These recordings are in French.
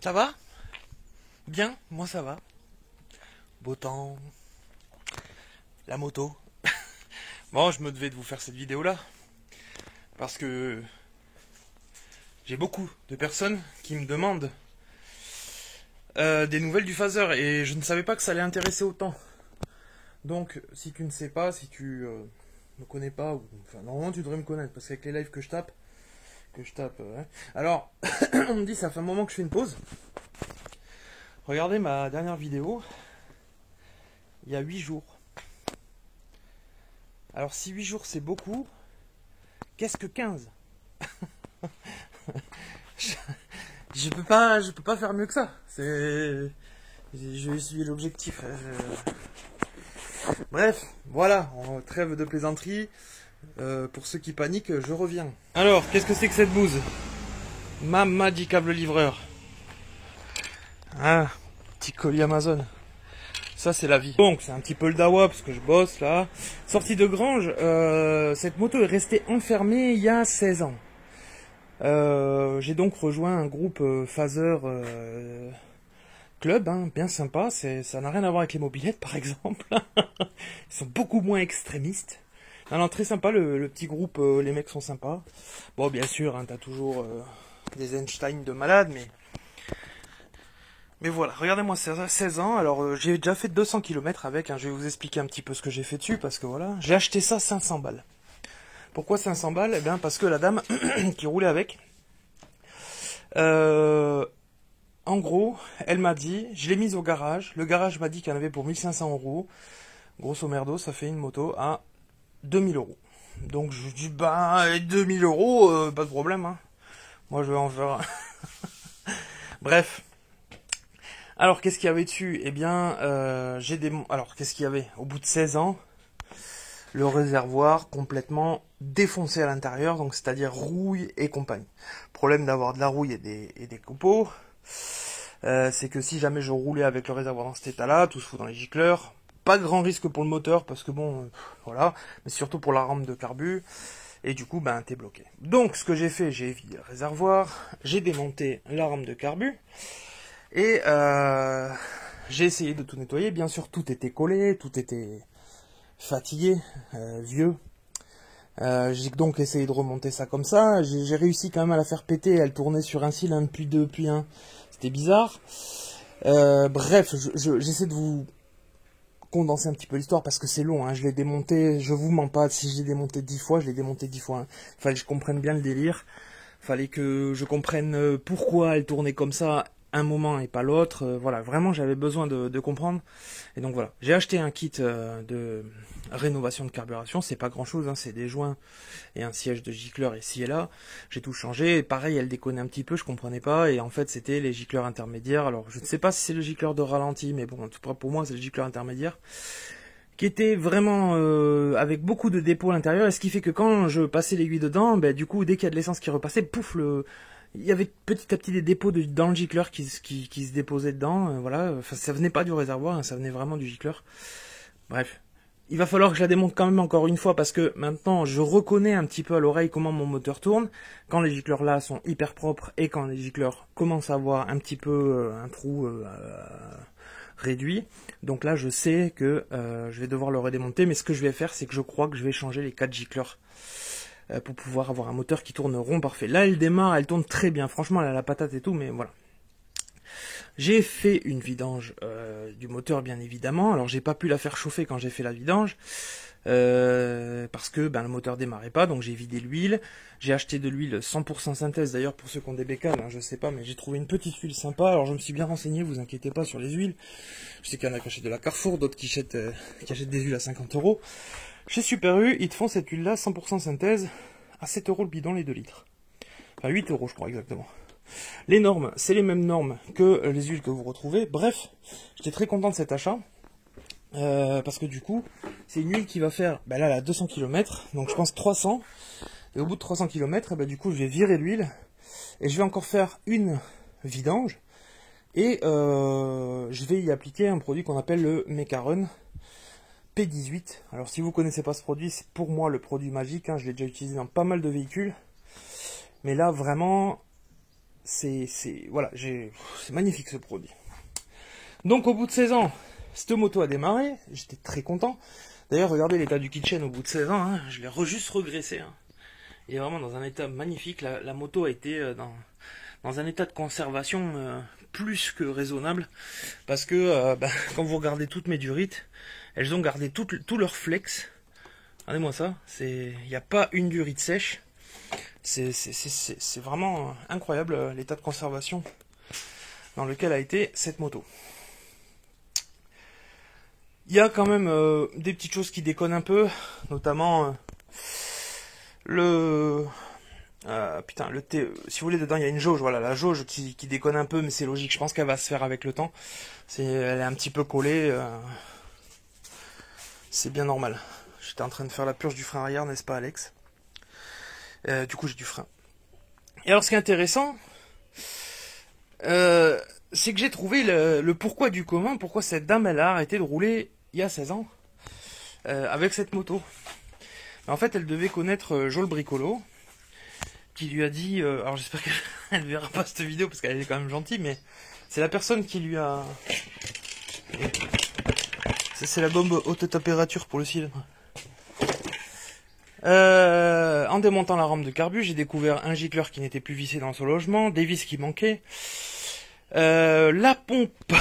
Ça va? Bien, moi ça va. Beau temps, la moto. Bon, je me devais de vous faire cette vidéo-là, parce que j'ai beaucoup de personnes qui me demandent des nouvelles du phaser, et je ne savais pas que ça allait intéresser autant. Donc, si tu ne sais pas, si tu me connais pas, ou, enfin, normalement tu devrais me connaître, parce qu'avec les lives que je tape, ouais. Alors, on me dit, ça fait un moment que je fais une pause. Regardez ma dernière vidéo, il y a 8 jours. Alors, si 8 jours c'est beaucoup, qu'est-ce que 15? Je peux pas faire mieux que ça. Je vais suivre l'objectif. Bref, voilà, on trêve de plaisanterie. Pour ceux qui paniquent, je reviens. Alors, qu'est-ce que c'est que cette bouse? Mama dit câble livreur. Ah, petit colis Amazon. Ça, c'est la vie. Donc, c'est un petit peu le dawa parce que je bosse là. Sortie de Grange, cette moto est restée enfermée il y a 16 ans. J'ai donc rejoint un groupe Phaser Club, hein, bien sympa. Ça n'a rien à voir avec les mobylettes, par exemple. Ils sont beaucoup moins extrémistes. Non, très sympa, le petit groupe, les mecs sont sympas. Bon, bien sûr, hein, t'as toujours des Einstein de malades, mais voilà, regardez-moi, 16 ans, alors j'ai déjà fait 200 km avec, hein, je vais vous expliquer un petit peu ce que j'ai fait dessus, parce que voilà, j'ai acheté ça 500 balles. Pourquoi 500 balles? Eh bien, parce que la dame qui roulait avec, euh, en gros, elle m'a dit, je l'ai mise au garage, le garage m'a dit qu'elle en avait pour 1500 euros, grosso merdo, ça fait une moto à 2000 euros. Donc je dis, bah, 2000 euros, pas de problème, hein. Moi, je vais en faire. Bref. Alors, qu'est-ce qu'il y avait dessus? Eh bien, Alors, qu'est-ce qu'il y avait? Au bout de 16 ans, le réservoir complètement défoncé à l'intérieur, donc c'est-à-dire rouille et compagnie. Problème d'avoir de la rouille et des copeaux, c'est que si jamais je roulais avec le réservoir dans cet état-là, tout se fout dans les gicleurs. Pas grand risque pour le moteur, parce que bon, voilà, mais surtout pour la rampe de carbu. Et du coup, ben, t'es bloqué. Donc, ce que j'ai fait, j'ai vidé le réservoir, j'ai démonté la rampe de carbu, et j'ai essayé de tout nettoyer. Bien sûr, tout était collé, tout était fatigué, vieux. J'ai donc essayé de remonter ça comme ça. J'ai réussi quand même à la faire péter. Elle tournait sur un cylindre, puis deux, puis un. C'était bizarre. Bref, j'essaie de vous condenser un petit peu l'histoire parce que c'est long, hein. Je l'ai démonté, je vous mens pas, si je l'ai démonté 10 fois, je l'ai démonté 10 fois, hein. Fallait que je comprenne bien le délire, fallait que je comprenne pourquoi elle tournait comme ça un moment et pas l'autre, voilà, vraiment j'avais besoin de comprendre, et donc voilà, j'ai acheté un kit de rénovation de carburation, c'est pas grand chose, hein, c'est des joints et un siège de gicleur ici et là, j'ai tout changé, et pareil elle déconnait un petit peu, je comprenais pas, et en fait c'était les gicleurs intermédiaires, alors je ne sais pas si c'est le gicleur de ralenti, mais bon, en tout cas pour moi c'est le gicleur intermédiaire, qui était vraiment avec beaucoup de dépôts à l'intérieur, et ce qui fait que quand je passais l'aiguille dedans, ben, du coup dès qu'il y a de l'essence qui repassait, pouf, il y avait petit à petit des dépôts dans le gicleur qui se déposaient dedans, voilà, enfin, ça venait pas du réservoir, hein, ça venait vraiment du gicleur. Bref, il va falloir que je la démonte quand même encore une fois, parce que maintenant je reconnais un petit peu à l'oreille comment mon moteur tourne, quand les gicleurs là sont hyper propres, et quand les gicleurs commencent à avoir un petit peu un trou réduit. Donc là, je sais que je vais devoir le redémonter, mais ce que je vais faire, c'est que je crois que je vais changer les 4 gicleurs pour pouvoir avoir un moteur qui tourne rond parfait. Là, elle démarre, elle tourne très bien. Franchement, elle a la patate et tout, mais voilà. J'ai fait une vidange du moteur, bien évidemment. Alors, j'ai pas pu la faire chauffer quand j'ai fait la vidange. Parce que le moteur démarrait pas, donc j'ai vidé l'huile. J'ai acheté de l'huile 100% synthèse, d'ailleurs pour ceux qui ont des bécanes, hein, je sais pas, mais j'ai trouvé une petite huile sympa. Alors je me suis bien renseigné, vous inquiétez pas sur les huiles. Je sais qu'il y en a qui achètent de la Carrefour, d'autres qui achètent des huiles à 50 euros. Chez Super U, ils te font cette huile là 100% synthèse à 7 euros le bidon, les 2 litres. Enfin 8 euros je crois exactement. Les normes, c'est les mêmes normes que les huiles que vous retrouvez. Bref, j'étais très content de cet achat. Parce que du coup, c'est une huile qui va faire, là, elle a 200 km, donc je pense 300, et au bout de 300 km, du coup, je vais virer l'huile, et je vais encore faire une vidange, et je vais y appliquer un produit qu'on appelle le Mecarun P18. Alors, si vous connaissez pas ce produit, c'est pour moi le produit magique, hein, je l'ai déjà utilisé dans pas mal de véhicules, mais là, vraiment, voilà, c'est magnifique ce produit. Donc au bout de 16 ans, cette moto a démarré, j'étais très content. D'ailleurs, regardez l'état du kitchen au bout de 16 ans, hein, je l'ai juste regraissé. Hein. Il est vraiment dans un état magnifique, la moto a été dans un état de conservation plus que raisonnable, parce que quand vous regardez toutes mes durites, elles ont gardé tout leur flex. Regardez-moi ça, il n'y a pas une durite sèche. C'est vraiment incroyable l'état de conservation dans lequel a été cette moto. Il y a quand même des petites choses qui déconnent un peu, notamment si vous voulez, dedans il y a une jauge, voilà, la jauge qui déconne un peu, mais c'est logique, je pense qu'elle va se faire avec le temps. Elle est un petit peu collée, c'est bien normal. J'étais en train de faire la purge du frein arrière, n'est-ce pas Alex? Du coup j'ai du frein. Et alors ce qui est intéressant, c'est que j'ai trouvé le pourquoi du comment, pourquoi cette dame elle a arrêté de rouler il y a 16 ans avec cette moto. En fait elle devait connaître Joel Bricolo, qui lui a dit, alors j'espère qu'elle ne verra pas cette vidéo parce qu'elle est quand même gentille, mais c'est la personne qui lui a... C'est la bombe haute température pour le cylindre. En démontant la rampe de carbu, j'ai découvert un gicleur qui n'était plus vissé dans son logement, des vis qui manquaient, la pompe,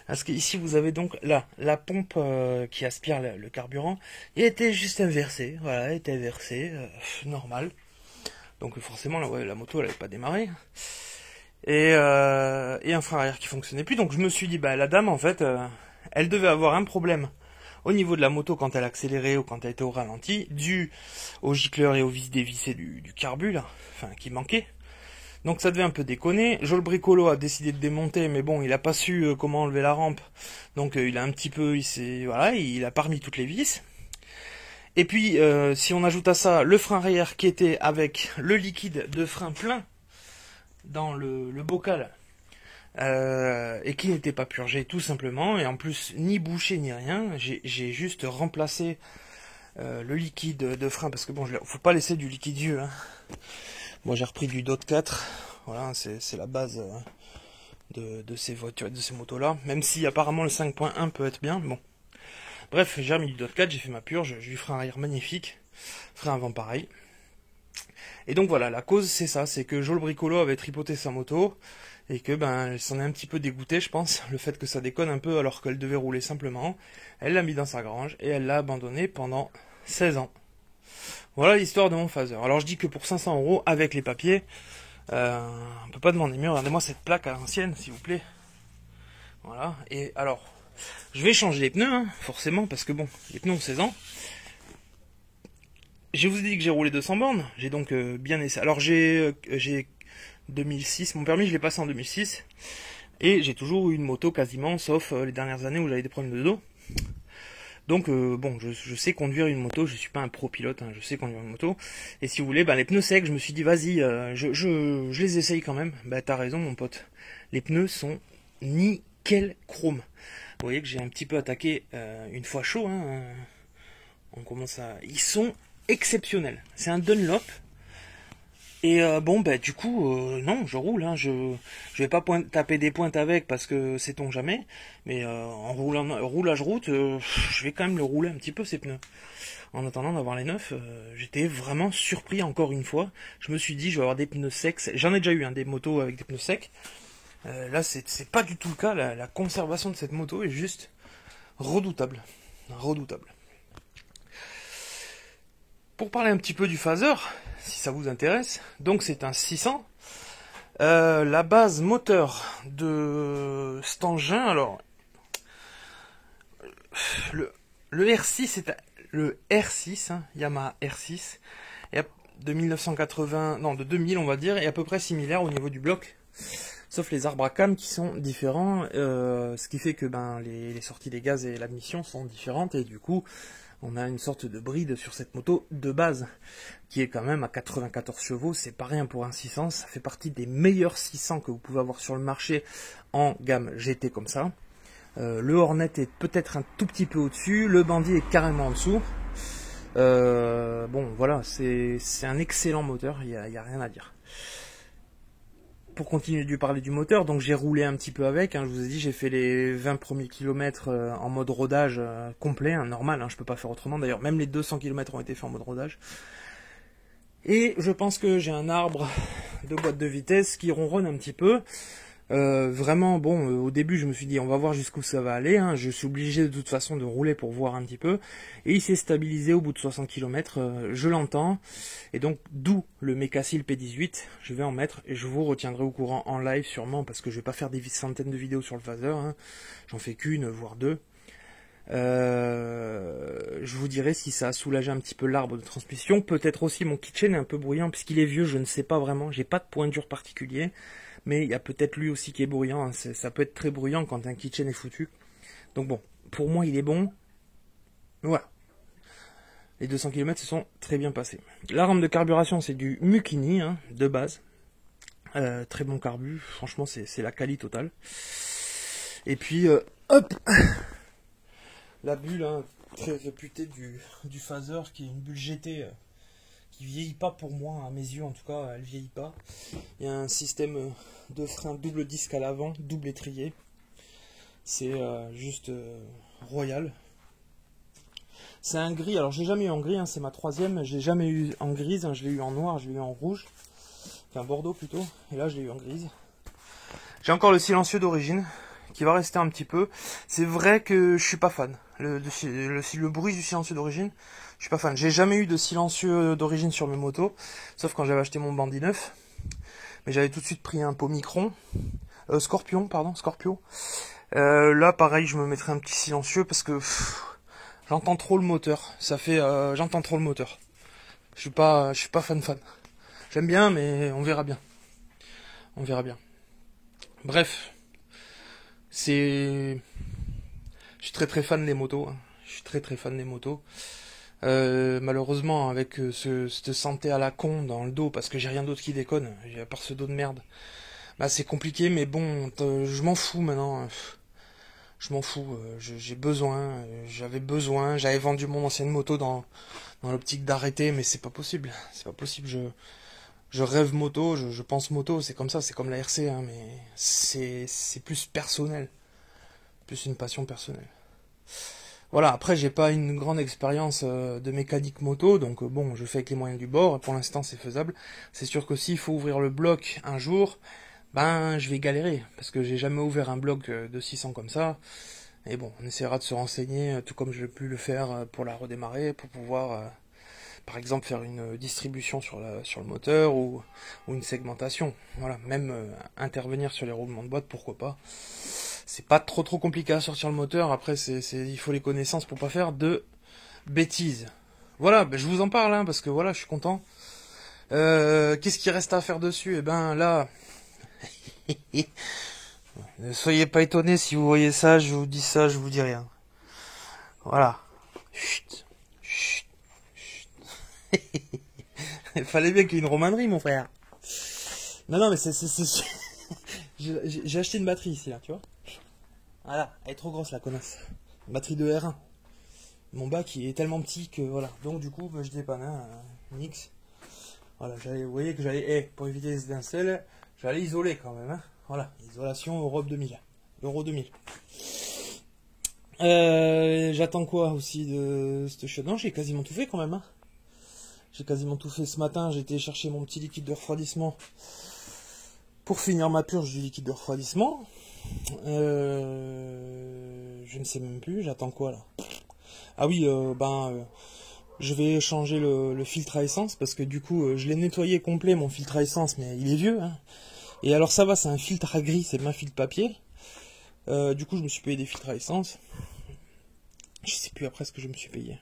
parce que ici vous avez donc là la pompe qui aspire le carburant, il était juste inversé, voilà, elle était inversée, normal. Donc forcément la moto elle n'avait pas démarré. Et un frein arrière qui fonctionnait plus. Donc je me suis dit la dame en fait elle devait avoir un problème au niveau de la moto quand elle accélérait ou quand elle était au ralenti, dû au gicleur et aux vis dévissées du carbu là, enfin qui manquaient. Donc ça devait un peu déconner. Joel Bricolo a décidé de démonter, mais bon, il a pas su comment enlever la rampe. Donc il a un petit peu, il a pas remis toutes les vis. Et puis si on ajoute à ça le frein arrière qui était avec le liquide de frein plein dans le bocal et qui n'était pas purgé tout simplement, et en plus ni bouché ni rien, j'ai juste remplacé le liquide de frein, parce que bon, faut pas laisser du liquide vieux, hein. Moi j'ai repris du DOT 4, voilà, c'est la base de ces voitures, de ces motos là, même si apparemment le 5.1 peut être bien, bon. Bref, j'ai remis du DOT 4, j'ai fait ma purge, j'ai eu frein arrière magnifique, frein avant pareil. Et donc voilà, la cause c'est ça, c'est que Joel Bricolo avait tripoté sa moto, et que elle s'en est un petit peu dégoûtée, je pense, le fait que ça déconne un peu alors qu'elle devait rouler simplement. Elle l'a mis dans sa grange et elle l'a abandonné pendant 16 ans. Voilà l'histoire de mon phaser. Alors je dis que pour 500 € avec les papiers, on peut pas demander mieux. Regardez-moi cette plaque à l'ancienne, s'il vous plaît. Voilà. Et alors, je vais changer les pneus, hein, forcément, parce que bon, les pneus ont 16 ans. Je vous ai dit que j'ai roulé 200 bornes. J'ai donc bien essayé. Alors j'ai 2006, mon permis je l'ai passé en 2006. Et j'ai toujours eu une moto quasiment, sauf les dernières années où j'avais des problèmes de dos. Donc bon, je sais conduire une moto, je suis pas un pro pilote, hein, je sais conduire une moto. Et si vous voulez, les pneus secs, je me suis dit vas-y, je les essaye quand même. T'as raison mon pote, les pneus sont nickel chrome. Vous voyez que j'ai un petit peu attaqué une fois chaud, hein, on commence à... Ils sont exceptionnels, c'est un Dunlop. Et du coup, non, je roule, hein, je vais pas taper des pointes avec parce que sait-on jamais, mais en roulage route, je vais quand même le rouler un petit peu ces pneus. En attendant d'avoir les neufs, j'étais vraiment surpris encore une fois. Je me suis dit, je vais avoir des pneus secs. J'en ai déjà eu des motos avec des pneus secs. Là, c'est pas du tout le cas. La conservation de cette moto est juste redoutable, redoutable. Pour parler un petit peu du phaser, si ça vous intéresse, donc c'est un 600. La base moteur de cet engin, alors le R6 est le R6, hein, Yamaha R6, de 1980, non de 2000 on va dire, est à peu près similaire au niveau du bloc, sauf les arbres à cam qui sont différents, ce qui fait que les sorties des gaz et l'admission sont différentes, et du coup on a une sorte de bride sur cette moto de base, qui est quand même à 94 chevaux, c'est pas rien pour un 600, ça fait partie des meilleurs 600 que vous pouvez avoir sur le marché en gamme GT comme ça. Le Hornet est peut-être un tout petit peu au-dessus, le Bandit est carrément en dessous. Bon voilà, c'est un excellent moteur, il y a rien à dire. pour continuer de lui parler du moteur, donc j'ai roulé un petit peu avec, hein, je vous ai dit, j'ai fait les 20 premiers kilomètres en mode rodage complet, hein, normal, hein, je peux pas faire autrement, d'ailleurs même les 200 km ont été faits en mode rodage. Et je pense que j'ai un arbre de boîte de vitesse qui ronronne un petit peu. Vraiment, bon, au début, je me suis dit, on va voir jusqu'où ça va aller. Hein. Je suis obligé de toute façon de rouler pour voir un petit peu. Et il s'est stabilisé au bout de 60 km. Je l'entends. Et donc, d'où le Mecassil P18. Je vais en mettre et je vous retiendrai au courant en live sûrement parce que je vais pas faire des centaines de vidéos sur le phaser. Hein. J'en fais qu'une, voire deux. Je vous dirai si ça a soulagé un petit peu l'arbre de transmission. Peut-être aussi mon kitchen est un peu bruyant puisqu'il est vieux, je ne sais pas vraiment. J'ai pas de point dur particulier. Mais il y a peut-être lui aussi qui est bruyant, hein. Ça peut être très bruyant quand un kitchen est foutu. Donc bon, pour moi il est bon. Voilà. Les 200 km se sont très bien passés. La rampe de carburation c'est du Mukini, hein, de base. Très bon carbu, franchement c'est la quali totale. Et puis, hop, la bulle, hein, très réputée du phaser, qui est une bulle GT qui vieillit pas pour moi, à mes yeux en tout cas, elle vieillit pas. Il y a un système de frein double disque à l'avant, double étrier. C'est juste royal. C'est un gris, alors j'ai jamais eu en gris, hein, c'est ma troisième, j'ai jamais eu en grise, hein, je l'ai eu en noir, je l'ai eu en rouge, enfin bordeaux plutôt, et là je l'ai eu en grise. J'ai encore le silencieux d'origine, qui va rester un petit peu. C'est vrai que je suis pas fan. Le bruit du silencieux d'origine, je suis pas fan. J'ai jamais eu de silencieux d'origine sur mes motos, sauf quand j'avais acheté mon Bandit 9. Mais j'avais tout de suite pris un pot Micron. Scorpion. Là, pareil, je me mettrai un petit silencieux parce que j'entends trop le moteur. Ça fait, j'entends trop le moteur. Je suis pas fan. J'aime bien, mais on verra bien. On verra bien. Bref. Je suis très fan des motos. Hein. Je suis très fan des motos. Malheureusement, avec cette santé à la con dans le dos, parce que j'ai rien d'autre qui déconne, à part ce dos de merde, bah c'est compliqué, mais bon, je m'en fous maintenant. Je m'en fous. J'avais vendu mon ancienne moto dans l'optique d'arrêter, mais c'est pas possible. C'est pas possible. Je rêve moto, je pense moto, c'est comme ça, c'est comme la RC, hein, mais c'est plus personnel, plus une passion personnelle. Voilà, après j'ai pas une grande expérience de mécanique moto, donc bon, je fais avec les moyens du bord, et pour l'instant c'est faisable. C'est sûr que s'il faut ouvrir le bloc un jour, ben je vais galérer, parce que j'ai jamais ouvert un bloc de 600 comme ça. Et bon, on essaiera de se renseigner, tout comme j'ai pu le faire pour la redémarrer, pour pouvoir par exemple faire une distribution sur le moteur ou une segmentation. Voilà, même intervenir sur les roulements de boîte, pourquoi pas. C'est pas trop compliqué à sortir le moteur. Après, il faut les connaissances pour pas faire de bêtises. Voilà, ben, je vous en parle, hein, parce que voilà, je suis content. Qu'est-ce qu'il reste à faire dessus? Eh ben là, ne soyez pas étonnés si vous voyez ça, je vous dis ça, je vous dis rien. Voilà. Chut. Il fallait bien qu'il y ait une romanerie, mon frère. Non, mais c'est... J'ai acheté une batterie ici, là, tu vois. Voilà, elle est trop grosse, la connasse. Une batterie de R1. Mon bac, il est tellement petit que, voilà. Donc, du coup, je dépanne, hein, un X. Voilà, vous voyez que j'allais... pour éviter les étincelles, j'allais isoler quand même, hein. Voilà, isolation Europe 2000. Euro 2000. J'attends quoi aussi de cette chose? Non, j'ai quasiment tout fait quand même, hein. J'ai quasiment tout fait ce matin, j'ai été chercher mon petit liquide de refroidissement pour finir ma purge du liquide de refroidissement. Je ne sais même plus, j'attends quoi là? Ah oui, je vais changer le filtre à essence parce que du coup, je l'ai nettoyé complet mon filtre à essence, mais il est vieux. Hein. Et alors ça va, c'est un filtre à gris, c'est ma filtre papier. Du coup, je me suis payé des filtres à essence. Je sais plus après ce que je me suis payé.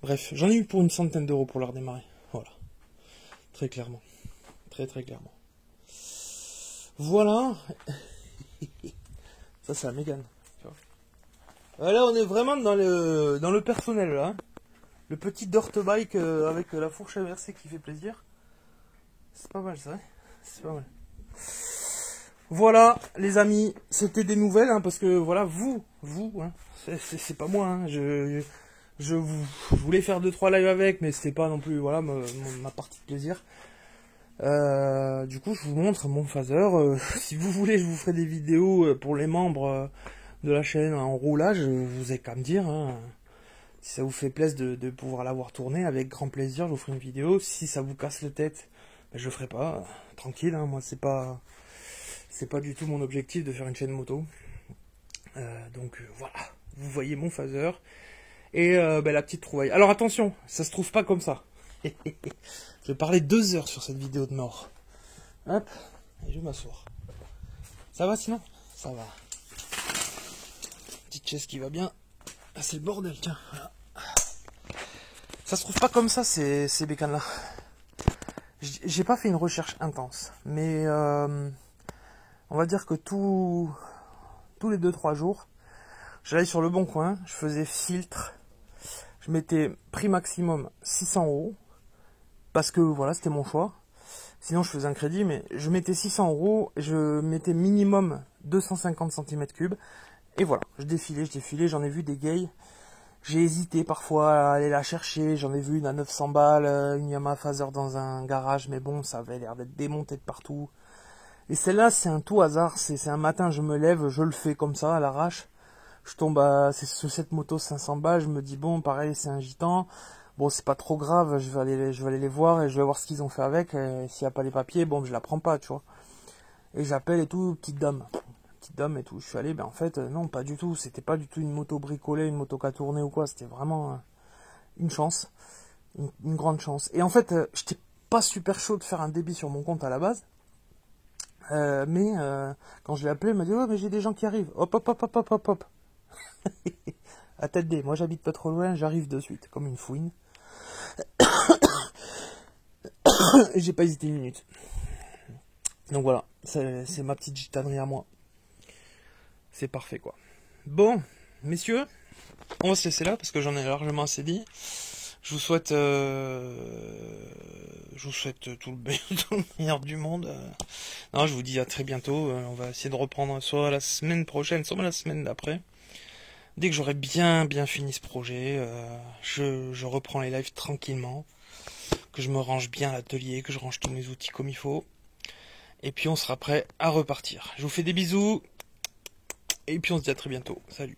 Bref, j'en ai eu pour une centaine d'euros pour la redémarrer. Voilà. Très clairement. Très clairement. Voilà. Ça, c'est la Mégane. Là, on est vraiment dans le personnel, là. Le petit dirt bike avec la fourche inversée qui fait plaisir. C'est pas mal, ça. Hein, c'est pas mal. Voilà, les amis. C'était des nouvelles, hein, parce que, voilà, vous, hein, c'est pas moi, hein, je voulais faire 2-3 lives avec, mais c'était pas non plus, voilà, ma partie de plaisir. Du coup, je vous montre mon phaser. Si vous voulez, je vous ferai des vidéos pour les membres de la chaîne en roulage. Vous avez qu'à me dire. Hein. Si ça vous fait plaisir de pouvoir l'avoir tourné, avec grand plaisir, je vous ferai une vidéo. Si ça vous casse la tête, ben, je le ferai pas. Tranquille, hein. Moi, c'est pas du tout mon objectif de faire une chaîne moto. Donc voilà, vous voyez mon phaser. Et ben, la petite trouvaille. Alors attention, ça se trouve pas comme ça. Je vais parler 2 heures sur cette vidéo de mort. Hop, et je vais m'asseoir. Ça va sinon? Ça va. Petite chaise qui va bien. Ah, c'est le bordel, tiens. Voilà. Ça se trouve pas comme ça, ces bécanes là. J'ai pas fait une recherche intense, mais on va dire que tous les 2-3 jours, j'allais sur le bon coin, je faisais filtre, je mettais prix maximum 600 €, parce que voilà, c'était mon choix. Sinon je faisais un crédit, mais je mettais 600 €, je mettais minimum 250 cm3, et voilà, je défilais, j'en ai vu des gays. J'ai hésité parfois à aller la chercher, j'en ai vu une à 900 balles, une Yamaha Phaser dans un garage, mais bon, ça avait l'air d'être démonté de partout. Et celle-là, c'est un tout hasard, c'est un matin, je me lève, je le fais comme ça, à l'arrache. Je tombe sur cette moto 500 balles, je me dis, bon, pareil, c'est un gitan. Bon, c'est pas trop grave, je vais aller les voir et je vais voir ce qu'ils ont fait avec. S'il n'y a pas les papiers, bon, je la prends pas, tu vois. Et j'appelle et tout, petite dame et tout. Je suis allé, ben en fait, non, pas du tout. C'était pas du tout une moto bricolée, une moto qui a tourné ou quoi. C'était vraiment une chance, une grande chance. Et en fait, j'étais pas super chaud de faire un débit sur mon compte à la base. Mais quand je l'ai appelé, elle m'a dit, ouais, mais j'ai des gens qui arrivent. Hop, hop, hop, hop, hop, hop, hop. À tête D. Moi, j'habite pas trop loin, j'arrive de suite, comme une fouine. Et j'ai pas hésité une minute. Donc voilà, c'est ma petite gitanerie à moi. C'est parfait, quoi. Bon, messieurs, on va se laisser là parce que j'en ai largement assez dit. Je vous souhaite tout le meilleur du monde. Non, je vous dis à très bientôt. On va essayer de reprendre soit la semaine prochaine, soit la semaine d'après. Dès que j'aurai bien fini ce projet, je reprends les lives tranquillement, que je me range bien à l'atelier, que je range tous mes outils comme il faut. Et puis on sera prêt à repartir. Je vous fais des bisous. Et puis on se dit à très bientôt. Salut.